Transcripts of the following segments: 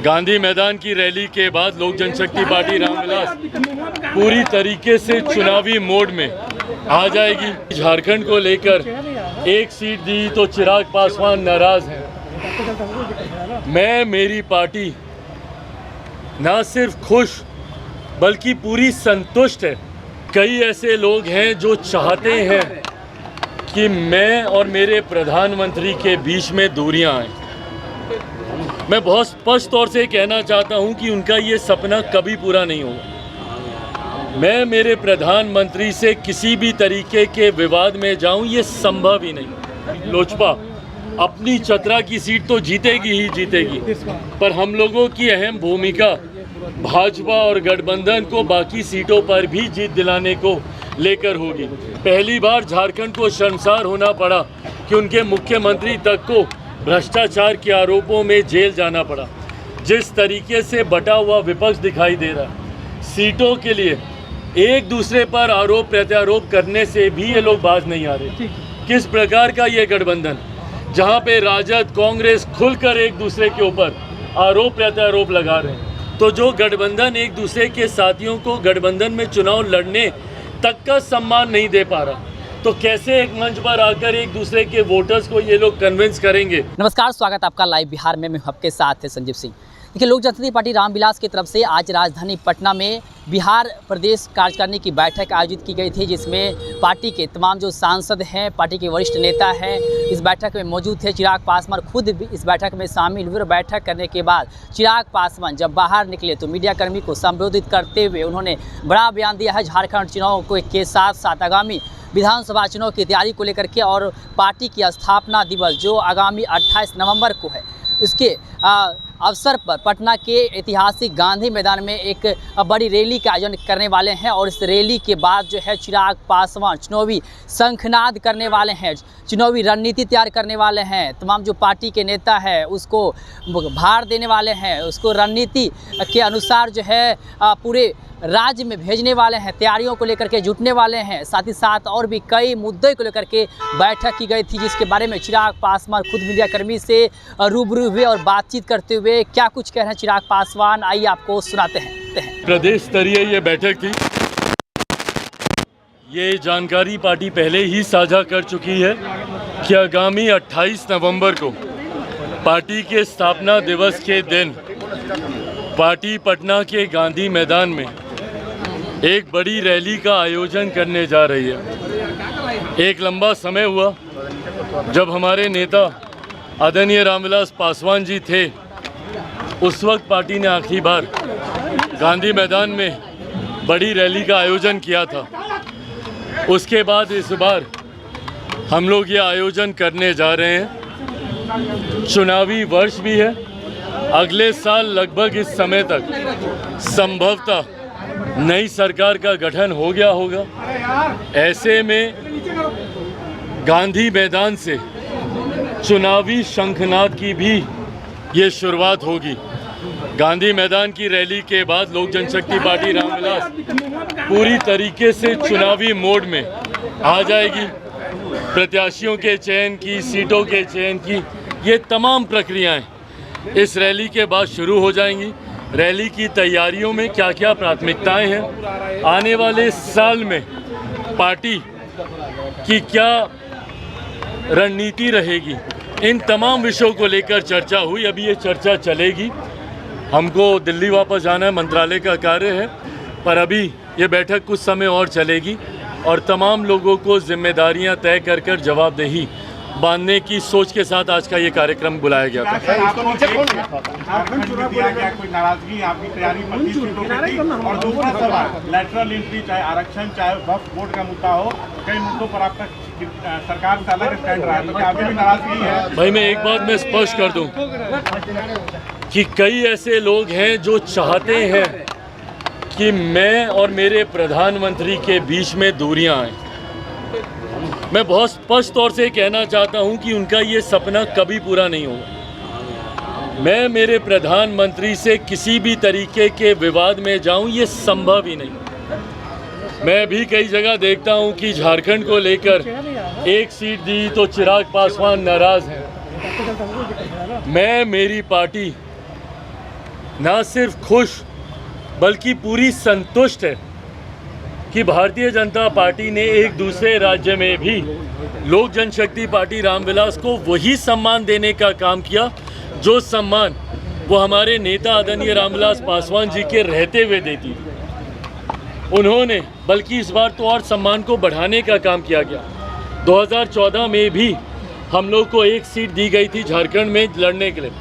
गांधी मैदान की रैली के बाद लोक जनशक्ति पार्टी रामविलास पूरी तरीके से चुनावी मोड में आ जाएगी। झारखंड को लेकर एक सीट दी तो चिराग पासवान नाराज हैं। मैं, मेरी पार्टी ना सिर्फ खुश बल्कि पूरी संतुष्ट है। कई ऐसे लोग हैं जो चाहते हैं कि मैं और मेरे प्रधानमंत्री के बीच में दूरियां आएं। मैं बहुत स्पष्ट तौर से कहना चाहता हूं कि उनका ये सपना कभी पूरा नहीं होगा। मैं मेरे प्रधानमंत्री से किसी भी तरीके के विवाद में जाऊं, ये संभव ही नहीं। लोजपा अपनी चतरा की सीट तो जीतेगी ही जीतेगी, पर हम लोगों की अहम भूमिका भाजपा और गठबंधन को बाकी सीटों पर भी जीत दिलाने को लेकर होगी। पहली बार झारखंड को शर्मसार होना पड़ा कि उनके मुख्यमंत्री तक को भ्रष्टाचार के आरोपों में जेल जाना पड़ा। जिस तरीके से बटा हुआ विपक्ष दिखाई दे रहा है, सीटों के लिए एक दूसरे पर आरोप प्रत्यारोप करने से भी ये लोग बाज नहीं आ रहे। किस प्रकार का ये गठबंधन, जहाँ पे राजद कांग्रेस खुलकर एक दूसरे के ऊपर आरोप प्रत्यारोप लगा रहे हैं, तो जो गठबंधन एक दूसरे के साथियों को गठबंधन में चुनाव लड़ने तक का सम्मान नहीं दे पा रहा, तो कैसे एक मंच पर आकर एक दूसरे के वोटर्स को ये लोग कन्विंस करेंगे। नमस्कार, स्वागत है आपका लाइव बिहार में। मैं आपके साथ है संजीव सिंह। देखिए, लोक जनशक्ति पार्टी रामविलास की तरफ से आज राजधानी पटना में बिहार प्रदेश कार्यकारिणी की बैठक आयोजित की गई थी, जिसमें पार्टी के तमाम जो सांसद हैं, पार्टी के वरिष्ठ नेता हैं, इस बैठक में मौजूद थे। चिराग पासवान खुद भी इस बैठक में शामिल हुए। बैठक करने के बाद चिराग पासवान जब बाहर निकले तो मीडियाकर्मी को संबोधित करते हुए उन्होंने बड़ा बयान दिया है झारखंड चुनाव के साथ साथ आगामी विधानसभा चुनाव की तैयारी को लेकर के, और पार्टी की स्थापना दिवस जो आगामी 28 नवंबर को है, इसके अवसर पर पटना के ऐतिहासिक गांधी मैदान में एक बड़ी रैली का आयोजन करने वाले हैं। और इस रैली के बाद जो है चिराग पासवान चुनावी शंखनाद करने वाले हैं, चुनावी रणनीति तैयार करने वाले हैं। तमाम जो पार्टी के नेता है उसको भार देने वाले हैं, उसको रणनीति के अनुसार जो है पूरे राज्य में भेजने वाले हैं, तैयारियों को लेकर के जुटने वाले हैं। साथ ही साथ और भी कई मुद्दे को लेकर के बैठक की गई थी, जिसके बारे में चिराग पासवान खुद मीडियाकर्मी से रूबरू हुए और बातचीत करते हुए क्या कुछ कह रहे हैं चिराग पासवान, आइए आपको सुनाते हैं। प्रदेश स्तरीय ये बैठक थी। ये जानकारी पार्टी पहले ही साझा कर चुकी है कि आगामी 28 नवंबर को पार्टी के स्थापना दिवस के दिन पार्टी पटना के गांधी मैदान में एक बड़ी रैली का आयोजन करने जा रही है। एक लंबा समय हुआ जब हमारे नेता आदरणीय रामविलास पासवान जी थे, उस वक्त पार्टी ने आखिरी बार गांधी मैदान में बड़ी रैली का आयोजन किया था। उसके बाद इस बार हम लोग ये आयोजन करने जा रहे हैं। चुनावी वर्ष भी है। अगले साल लगभग इस समय तक संभवतः नई सरकार का गठन हो गया होगा। ऐसे में गांधी मैदान से चुनावी शंखनाद की भी ये शुरुआत होगी। गांधी मैदान की रैली के बाद लोक जनशक्ति पार्टी रामविलास पूरी तरीके से चुनावी मोड में आ जाएगी। प्रत्याशियों के चयन की, सीटों के चयन की ये तमाम प्रक्रियाएं इस रैली के बाद शुरू हो जाएंगी। रैली की तैयारियों में क्या क्या प्राथमिकताएं हैं, आने वाले साल में पार्टी की क्या रणनीति रहेगी, इन तमाम विषयों को लेकर चर्चा हुई। अभी ये चर्चा चलेगी। हमको दिल्ली वापस जाना है, मंत्रालय का कार्य है, पर अभी ये बैठक कुछ समय और चलेगी और तमाम लोगों को जिम्मेदारियां तय कर जवाबदेही बांधने की सोच के साथ आज का ये कार्यक्रम बुलाया गया था। कोई नाराजगी आपकी तैयारी और दूसरा सवाल लेटरल एंट्री, चाहे आरक्षण, चाहे वक्फ बोर्ड का मुद्दा हो, कई मुद्दों पर आपका सरकार से अलग स्टैंड रहा है, तो क्या अभी भी नाराजगी है? भाई, मैं एक बात मैं स्पष्ट कर दूं कि कई ऐसे लोग हैं जो चाहते हैं कि मैं और मेरे प्रधानमंत्री के बीच में दूरियां आएं। मैं बहुत स्पष्ट तौर से कहना चाहता हूं कि उनका ये सपना कभी पूरा नहीं होगा। मैं मेरे प्रधानमंत्री से किसी भी तरीके के विवाद में जाऊं, ये संभव ही नहीं। मैं भी कई जगह देखता हूं कि झारखंड को लेकर एक सीट दी तो चिराग पासवान नाराज हैं। मैं, मेरी पार्टी ना सिर्फ खुश बल्कि पूरी संतुष्ट है कि भारतीय जनता पार्टी ने एक दूसरे राज्य में भी लोक जनशक्ति पार्टी रामविलास को वही सम्मान देने का काम किया जो सम्मान वो हमारे नेता आदरणीय रामविलास पासवान जी के रहते हुए देती थी। उन्होंने बल्कि इस बार तो और सम्मान को बढ़ाने का काम किया गया। 2014 में भी हम लोग को एक सीट दी गई थी झारखंड में लड़ने के लिए,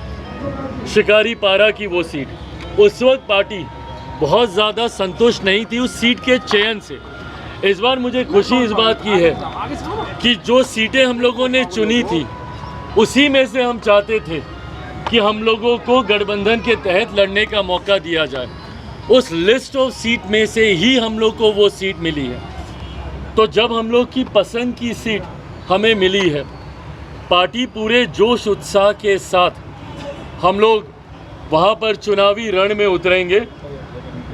शिकारी पारा की वो सीट। उस वक्त पार्टी बहुत ज़्यादा संतुष्ट नहीं थी उस सीट के चयन से। इस बार मुझे खुशी इस बात की है कि जो सीटें हम लोगों ने चुनी थी उसी में से हम चाहते थे कि हम लोगों को गठबंधन के तहत लड़ने का मौका दिया जाए। उस लिस्ट ऑफ सीट में से ही हम लोग को वो सीट मिली है। तो जब हम लोग की पसंद की सीट हमें मिली है, पार्टी पूरे जोश उत्साह के साथ हम लोग वहाँ पर चुनावी रण में उतरेंगे,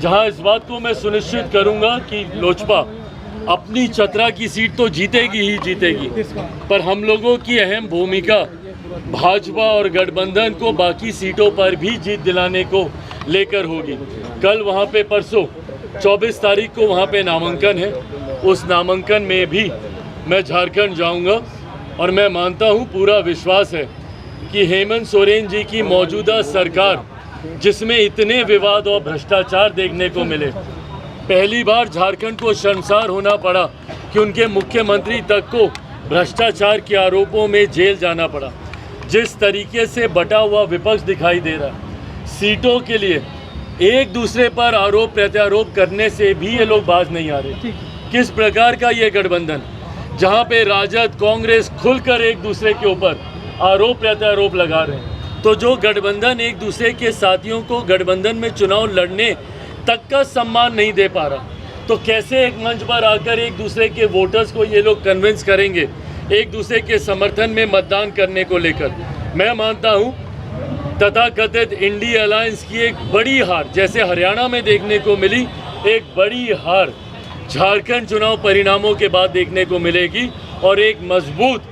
जहाँ इस बात को मैं सुनिश्चित करूँगा कि लोजपा अपनी चतरा की सीट तो जीतेगी ही जीतेगी, पर हम लोगों की अहम भूमिका भाजपा और गठबंधन को बाकी सीटों पर भी जीत दिलाने को लेकर होगी। कल वहाँ पे परसों 24 तारीख को वहाँ पे नामांकन है। उस नामांकन में भी मैं झारखंड जाऊँगा और मैं मानता हूँ, पूरा विश्वास है कि हेमंत सोरेन जी की मौजूदा सरकार, जिसमें इतने विवाद और भ्रष्टाचार देखने को मिले, पहली बार झारखंड को शर्मसार होना पड़ा कि उनके मुख्यमंत्री तक को भ्रष्टाचार के आरोपों में जेल जाना पड़ा। जिस तरीके से बटा हुआ विपक्ष दिखाई दे रहा है, सीटों के लिए एक दूसरे पर आरोप प्रत्यारोप करने से भी ये लोग बाज नहीं आ रहे। किस प्रकार का ये गठबंधन, जहाँ पे राजद कांग्रेस खुलकर एक दूसरे के ऊपर आरोप प्रत्यारोप लगा रहे हैं, तो जो गठबंधन एक दूसरे के साथियों को गठबंधन में चुनाव लड़ने तक का सम्मान नहीं दे पा रहा, तो कैसे एक मंच पर आकर एक दूसरे के वोटर्स को ये लोग कन्विंस करेंगे एक दूसरे के समर्थन में मतदान करने को लेकर। मैं मानता हूँ तथाकथित इंडिया अलायंस की एक बड़ी हार, जैसे हरियाणा में देखने को मिली, एक बड़ी हार झारखंड चुनाव परिणामों के बाद देखने को मिलेगी। और एक मजबूत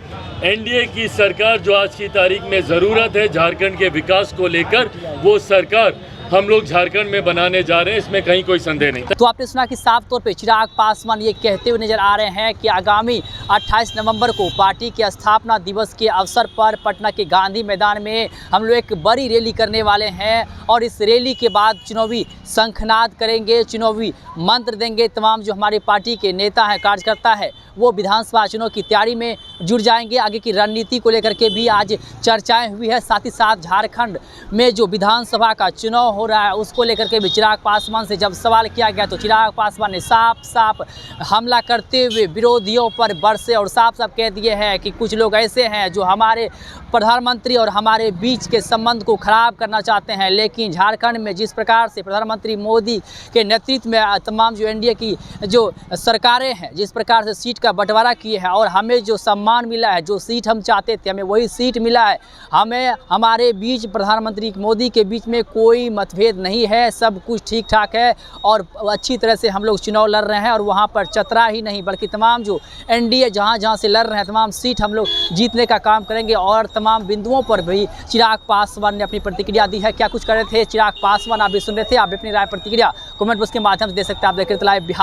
एनडीए की सरकार जो आज की तारीख में ज़रूरत है झारखंड के विकास को लेकर, वो सरकार हम लोग झारखंड में बनाने जा रहे हैं, इसमें कहीं कोई संदेह नहीं। तो आपने सुना कि साफ तौर पे चिराग पासवान ये कहते हुए नजर आ रहे हैं कि आगामी 28 नवंबर को पार्टी के स्थापना दिवस के अवसर पर पटना के गांधी मैदान में हम लोग एक बड़ी रैली करने वाले हैं और इस रैली के बाद चुनावी शंखनाद करेंगे, चुनावी मंत्र देंगे। तमाम जो हमारी पार्टी के नेता हैं, कार्यकर्ता है, वो विधानसभा चुनाव की तैयारी में जुड़ जाएंगे। आगे की रणनीति को लेकर के भी आज चर्चाएं हुई है। साथ ही साथ झारखंड में जो विधानसभा का चुनाव हो रहा है उसको लेकर के भी चिराग पासवान से जब सवाल किया गया तो चिराग पासवान ने साफ साफ हमला करते हुए विरोधियों पर बरसे और साफ साफ कह दिए हैं कि कुछ लोग ऐसे हैं जो हमारे प्रधानमंत्री और हमारे बीच के संबंध को खराब करना चाहते हैं। लेकिन झारखंड में जिस प्रकार से प्रधानमंत्री मोदी के नेतृत्व में तमाम जो एनडीए की जो सरकारें हैं, जिस प्रकार से सीट का बंटवारा किए हैं और हमें जो सम्मान मिला है, जो सीट हम चाहते थे, हमें वही सीट मिला है। हमें हमारे बीच प्रधानमंत्री मोदी के बीच में कोई मतभेद नहीं है, सब कुछ ठीक ठाक है और अच्छी तरह से हम लोग चुनाव लड़ रहे हैं। और वहाँ पर चतरा ही नहीं बल्कि तमाम जो एनडीए जहाँ से लड़ रहे हैं तमाम सीट हम लोग जीतने का काम करेंगे और तमाम बिंदुओं पर भी चिराग पासवान ने अपनी प्रतिक्रिया दी है। क्या कुछ कर रहे थे चिराग पासवान, आप भी सुन रहे थे। आप भी अपनी राय प्रतिक्रिया कमेंट बॉक्स के माध्यम से दे सकते हैं। आप देख रहे थे लाइव बिहार।